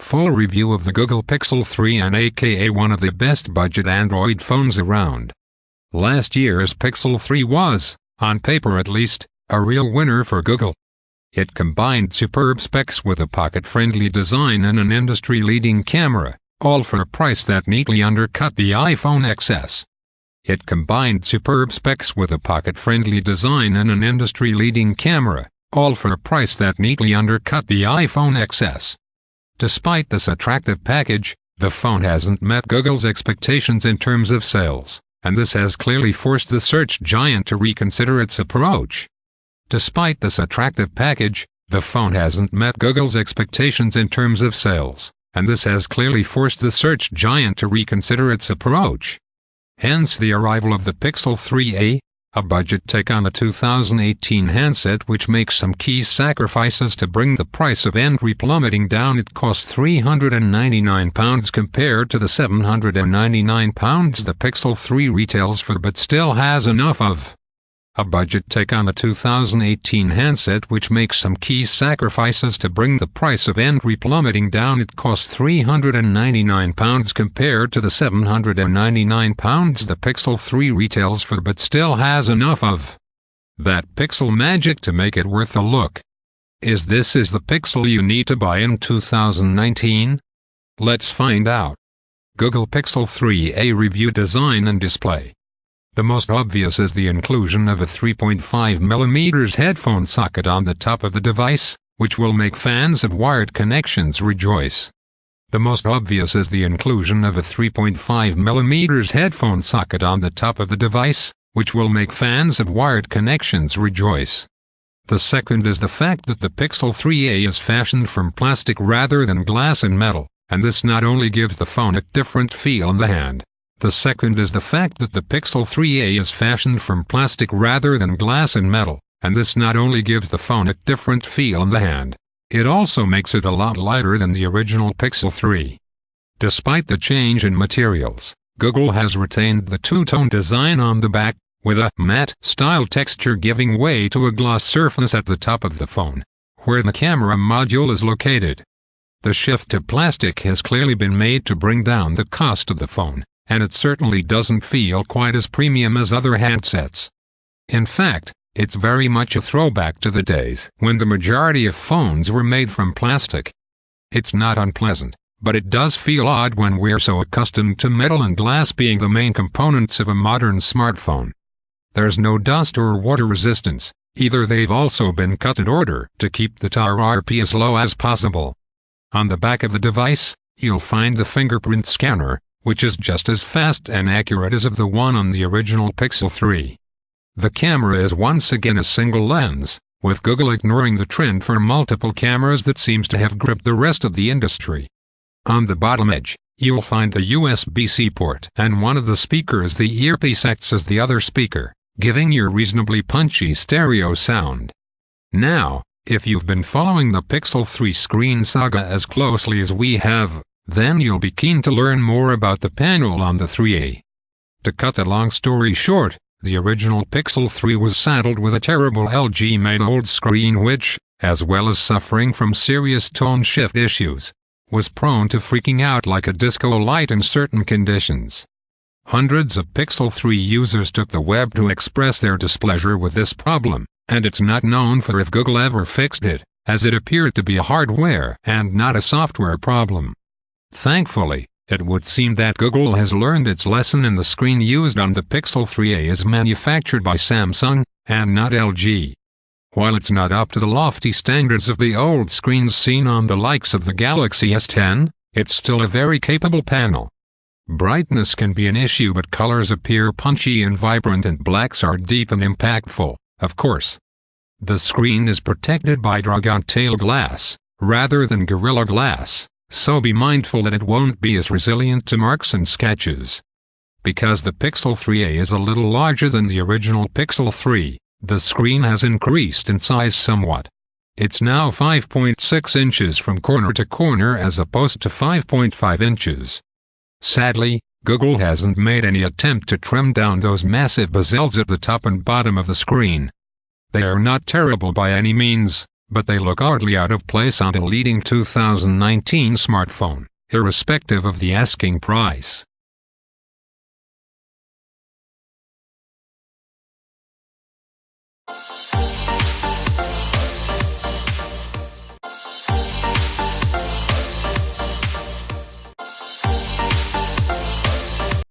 full review of the Google Pixel 3, and aka one of the best budget Android phones around. Last year's Pixel 3 was, on paper at least, a real winner for Google. It combined superb specs with a pocket-friendly design and an industry-leading camera, all for a price that neatly undercut the iPhone XS. It combined superb specs with a pocket-friendly design and an industry-leading camera, all for a price that neatly undercut the iPhone XS. Despite this attractive package, the phone hasn't met Google's expectations in terms of sales, and this has clearly forced the search giant to reconsider its approach. Despite this attractive package, the phone hasn't met Google's expectations in terms of sales, and this has clearly forced the search giant to reconsider its approach. Hence the arrival of the Pixel 3a, a budget take on the 2018 handset which makes some key sacrifices to bring the price of entry plummeting down. It costs £399 compared to the £799 the Pixel 3 retails for, but still has enough of. A budget take on the 2018 handset which makes some key sacrifices to bring the price of entry plummeting down. It costs £399 compared to the £799 the Pixel 3 retails for, but still has enough of that Pixel magic to make it worth a look. Is the Pixel you need to buy in 2019? Let's find out. Google Pixel 3a review, design and display. The most obvious is the inclusion of a 3.5mm headphone socket on the top of the device, which will make fans of wired connections rejoice. The most obvious is the inclusion of a 3.5mm headphone socket on the top of the device, which will make fans of wired connections rejoice. The second is the fact that the Pixel 3a is fashioned from plastic rather than glass and metal, and this not only gives the phone a different feel in the hand. The second is the fact that the Pixel 3a is fashioned from plastic rather than glass and metal, and this not only gives the phone a different feel in the hand, it also makes it a lot lighter than the original Pixel 3. Despite the change in materials, Google has retained the two-tone design on the back, with a matte-style texture giving way to a gloss surface at the top of the phone, where the camera module is located. The shift to plastic has clearly been made to bring down the cost of the phone, and it certainly doesn't feel quite as premium as other handsets. In fact, it's very much a throwback to the days when the majority of phones were made from plastic. It's not unpleasant, but it does feel odd when we're so accustomed to metal and glass being the main components of a modern smartphone. There's no dust or water resistance, either. They've also been cut in order to keep the TRRP as low as possible. On the back of the device, you'll find the fingerprint scanner, which is just as fast and accurate as of the one on the original Pixel 3. The camera is once again a single lens, with Google ignoring the trend for multiple cameras that seems to have gripped the rest of the industry. On the bottom edge, you'll find the USB-C port, and one of the speakers. The earpiece acts as the other speaker, giving you a reasonably punchy stereo sound. Now, if you've been following the Pixel 3 screen saga as closely as we have, then you'll be keen to learn more about the panel on the 3a. To cut a long story short, the original Pixel 3 was saddled with a terrible LG-made old screen which, as well as suffering from serious tone shift issues, was prone to freaking out like a disco light in certain conditions. Hundreds of Pixel 3 users took the web to express their displeasure with this problem, and it's not known for if Google ever fixed it, as it appeared to be a hardware and not a software problem. Thankfully, it would seem that Google has learned its lesson, and the screen used on the Pixel 3a is manufactured by Samsung, and not LG. While it's not up to the lofty standards of the old screens seen on the likes of the Galaxy S10, it's still a very capable panel. Brightness can be an issue, but colors appear punchy and vibrant, and blacks are deep and impactful, of course. The screen is protected by Dragon Tail glass, rather than Gorilla Glass, so be mindful that it won't be as resilient to marks and scratches. Because the Pixel 3a is a little larger than the original Pixel 3, the screen has increased in size somewhat. It's now 5.6 inches from corner to corner as opposed to 5.5 inches. Sadly, Google hasn't made any attempt to trim down those massive bezels at the top and bottom of the screen. They are not terrible by any means, but they look hardly out of place on a leading 2019 smartphone, irrespective of the asking price.